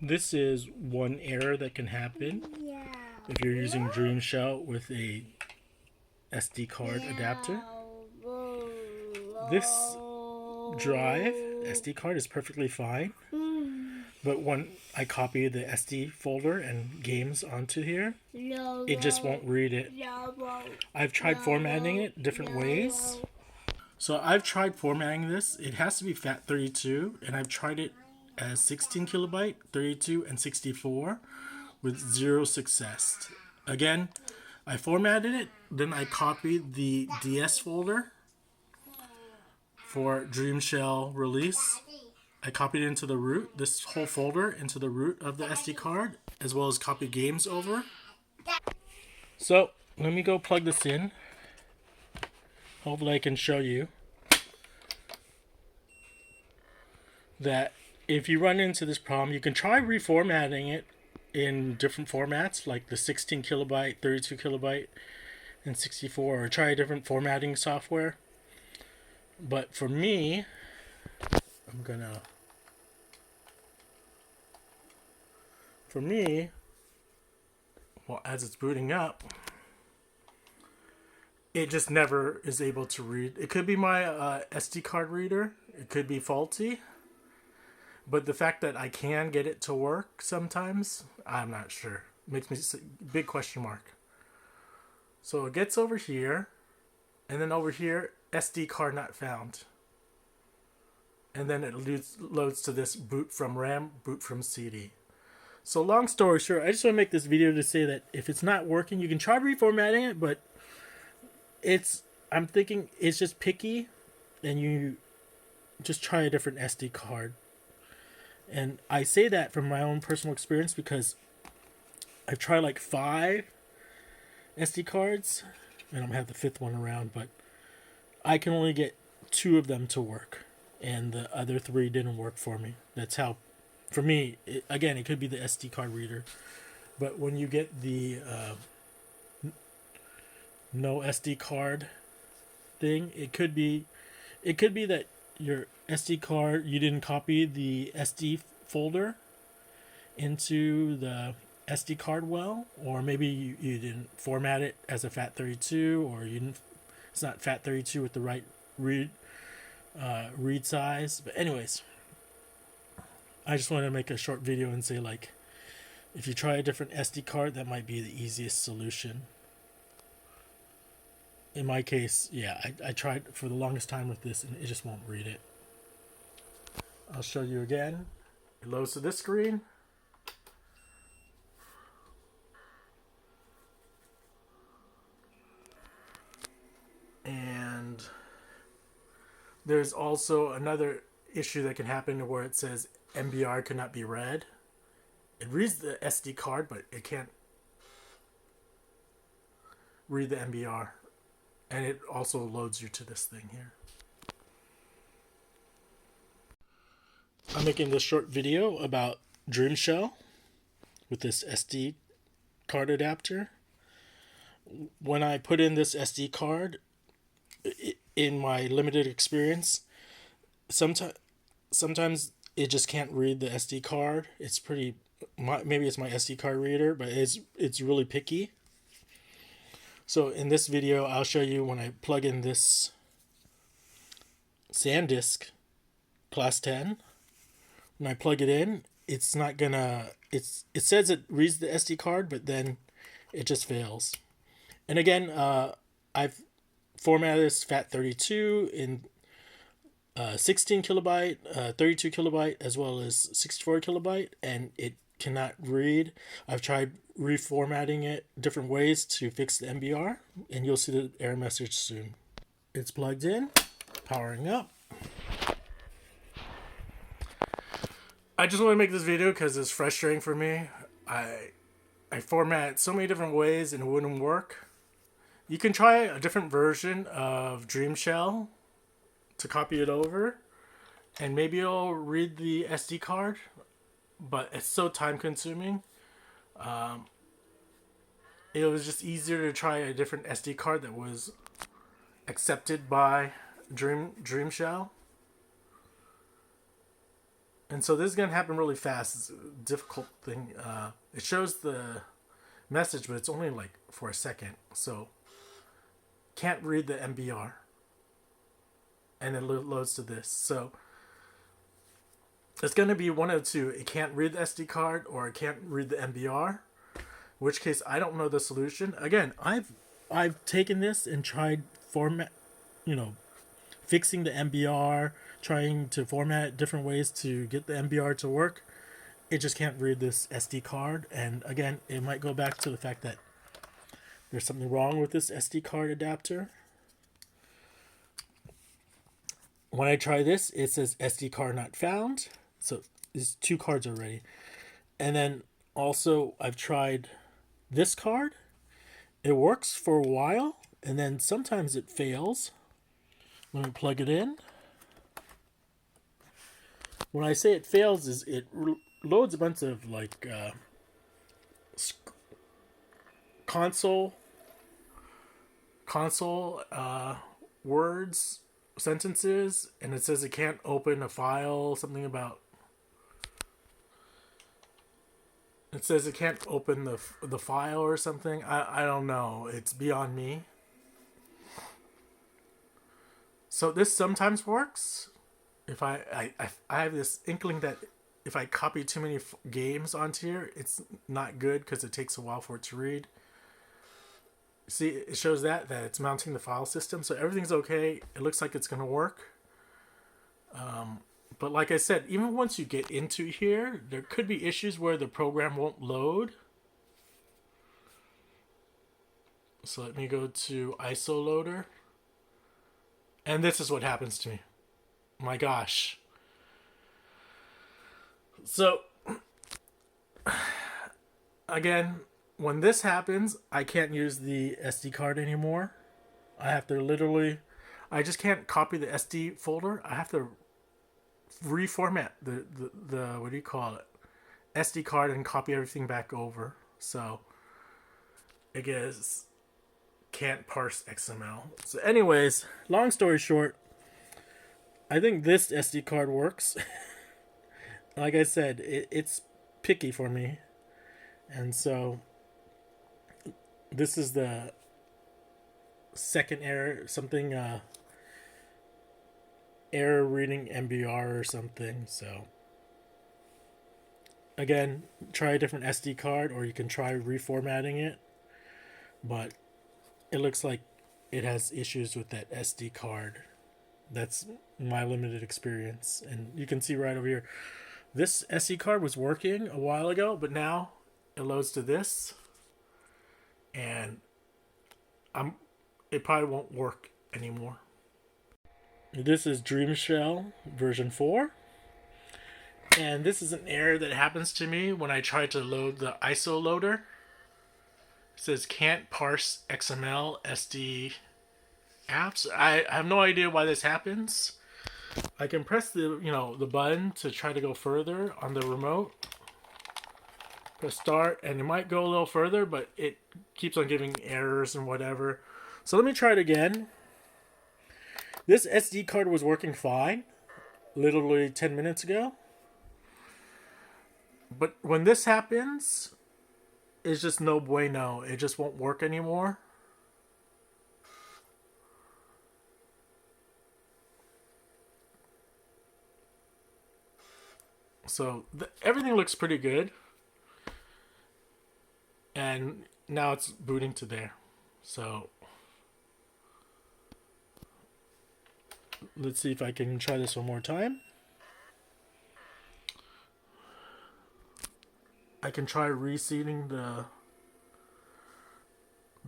This is one error that can happen if you're using Dreamshell with a SD card adapter. This drive, SD card, is perfectly fine. But when I copy the SD folder and games onto here, it just won't read it. I've tried formatting it different ways. So I've tried formatting this. It has to be fat32, and I've tried it as 16 kilobyte, 32, and 64 with zero success. Again, I formatted it, then I copied the DS folder for Dreamshell release. I copied it into the root, this whole folder into the root of the SD card, as well as copy games over. So let me go plug this in. Hopefully I can show you that if you run into this problem, you can try reformatting it in different formats, like the 16 kilobyte, 32 kilobyte, and 64, or try a different formatting software. But for me, well, as it's booting up, it just never is able to read. It could be my SD card reader. It could be faulty. But the fact that I can get it to work sometimes, I'm not sure. Makes me big question mark. So it gets over here, and then over here, SD card not found. And then it loads to this boot from RAM, boot from CD. So long story short, I just want to make this video to say that if it's not working, you can try reformatting it, but I'm thinking it's just picky, and you just try a different SD card. And I say that from my own personal experience because I've tried like 5 SD cards, and I'm gonna have the 5th one around, but I can only get 2 of them to work, and the other 3 didn't work for me. That's how, for me, again, it could be the SD card reader, but when you get the no SD card thing, it could be that your SD card, you didn't copy the SD folder into the SD card well, or maybe you didn't format it as a fat32, or it's not fat32 with the right read size. But anyways, I just wanted to make a short video and say, like, if you try a different SD card, that might be the easiest solution. In my case, yeah, I tried for the longest time with this, and it just won't read it. I'll show you again. It loads to this screen. And there's also another issue that can happen where it says MBR could not be read. It reads the SD card, but it can't read the MBR. And it also loads you to this thing here. I'm making this short video about Dreamshell with this SD card adapter. When I put in this SD card, in my limited experience, sometimes it just can't read the SD card. It's maybe it's my SD card reader, but it's really picky. So in this video, I'll show you when I plug in this SanDisk Class 10. When I plug it in, it's not gonna. It says it reads the SD card, but then it just fails. And again, I've formatted this FAT32 in 16 kilobyte, 32 kilobyte, as well as 64 kilobyte, and it cannot read. I've tried reformatting it different ways to fix the MBR, and you'll see the error message soon. It's plugged in, powering up. I just want to make this video because it's frustrating for me. I format it so many different ways and it wouldn't work. You can try a different version of Dreamshell to copy it over, and maybe it'll read the SD card, but it's so time consuming. It was just easier to try a different SD card that was accepted by Dreamshell. And so this is going to happen really fast. It's a difficult thing. It shows the message, but it's only like for a second. So can't read the MBR. And it loads to this. So it's going to be one of the two. It can't read the SD card or it can't read the MBR. In which case, I don't know the solution. Again, I've taken this and tried fixing the MBR, trying to format it different ways to get the MBR to work. It just can't read this SD card. And again, it might go back to the fact that there's something wrong with this SD card adapter. When I try this, it says SD card not found. So there's 2 cards already. And then also I've tried this card. It works for a while, and then sometimes it fails. Let me plug it in. When I say it fails, is it loads a bunch of like console words, sentences, and it says it can't open a file. Something about it says it can't open the file or something. I don't know. It's beyond me. So this sometimes works. If I have this inkling that if I copy too many games onto here, it's not good because it takes a while for it to read. See, it shows that it's mounting the file system, so everything's okay. It looks like it's going to work. But like I said, even once you get into here, there could be issues where the program won't load. So let me go to ISO loader. And this is what happens to me. My gosh. So, again, when this happens, I can't use the SD card anymore. I have to literally, I just can't copy the SD folder. I have to reformat the what do you call it? SD card and copy everything back over. So, I guess can't parse XML. So anyways, long story short, I think this SD card works. Like I said, it's picky for me. And so this is the second error, something error reading MBR or something. So again, try a different SD card, or you can try reformatting it. But it looks like it has issues with that SD card. That's my limited experience. And you can see right over here, this SD card was working a while ago, but now it loads to this. And it probably won't work anymore. This is Dreamshell version 4. And this is an error that happens to me when I try to load the ISO loader. It says can't parse XML SD apps. I have no idea why this happens. I can press the button to try to go further on the remote. Press start, and it might go a little further, but it keeps on giving errors and whatever. So let me try it again. This SD card was working fine, literally 10 minutes ago. But when this happens, it's just no bueno. It just won't work anymore. So everything looks pretty good. And now it's booting to there. So let's see if I can try this one more time. I can try reseating the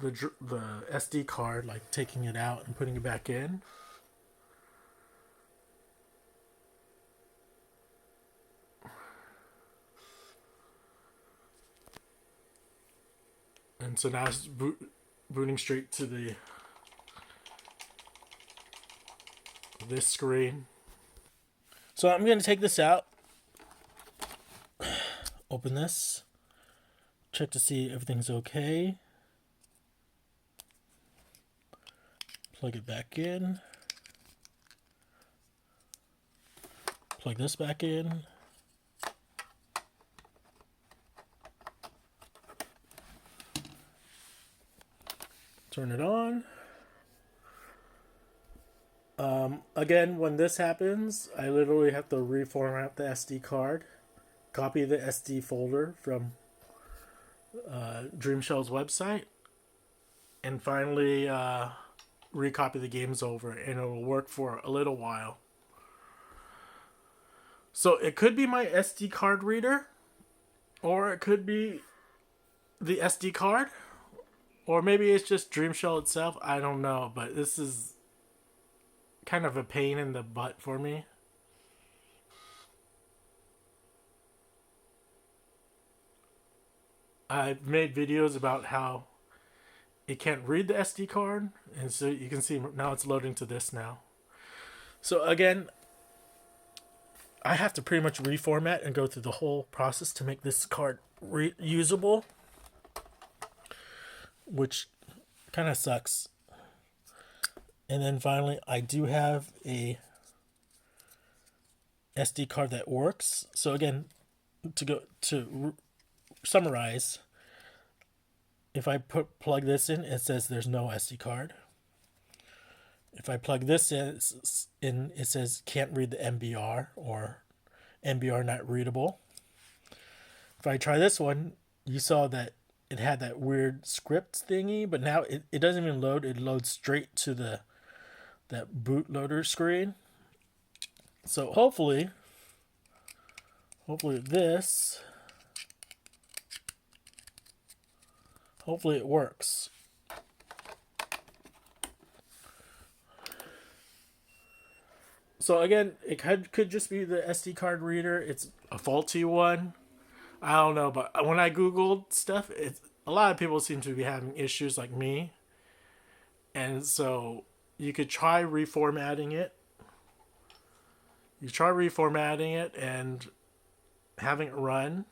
SD card, like taking it out and putting it back in. And so now it's booting straight to this screen. So I'm going to take this out. Open this. Check to see everything's okay. Plug it back in. Plug this back in. Turn it on. Again, when this happens, I literally have to reformat the SD card, copy the SD folder from Dreamshell's website, and finally recopy the games over, and it will work for a little while. So it could be my SD card reader, or it could be the SD card, or maybe it's just Dreamshell itself. I don't know, but this is kind of a pain in the butt for me. I've made videos about how it can't read the SD card, and so you can see now it's loading to this now. So again, I have to pretty much reformat and go through the whole process to make this card usable, which kind of sucks. And then finally, I do have a SD card that works. So again, to summarize, if I plug this in, it says there's no SD card. If I plug this in, it says can't read the MBR or MBR not readable. If I try this one, you saw that it had that weird script thingy, but now it doesn't even load. It loads straight to that bootloader screen. So hopefully it works. So again, it could just be the SD card reader. It's a faulty one. I don't know, but when I Googled stuff, a lot of people seem to be having issues like me. And so you could try reformatting it. You try reformatting it and having it run.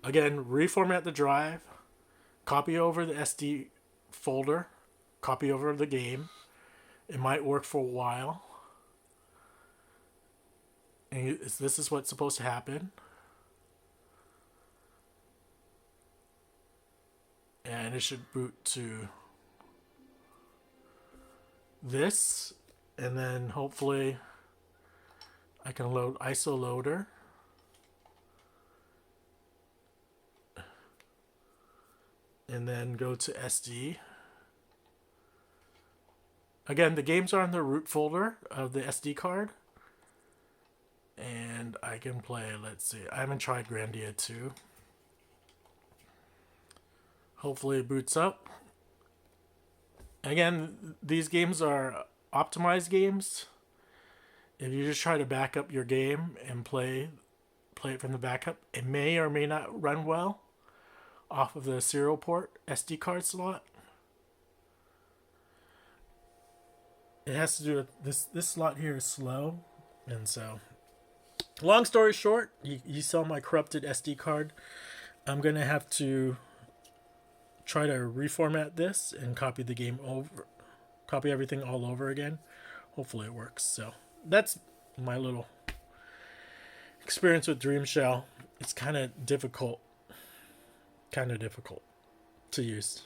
Again, reformat the drive, copy over the SD folder, copy over the game. It might work for a while. And this is what's supposed to happen. And it should boot to this. And then hopefully I can load ISO loader. And then go to SD. Again, the games are in the root folder of the SD card. And I can play, let's see, I haven't tried Grandia 2. Hopefully it boots up. Again, these games are optimized games. If you just try to back up your game and play it from the backup, it may or may not run well off of the serial port SD card slot. It has to do with this slot here is slow, and so long story short, you saw my corrupted SD card. I'm gonna have to try to reformat this and copy the game over, copy everything all over again. Hopefully it works. So that's my little experience with Dreamshell. It's kind of difficult to use.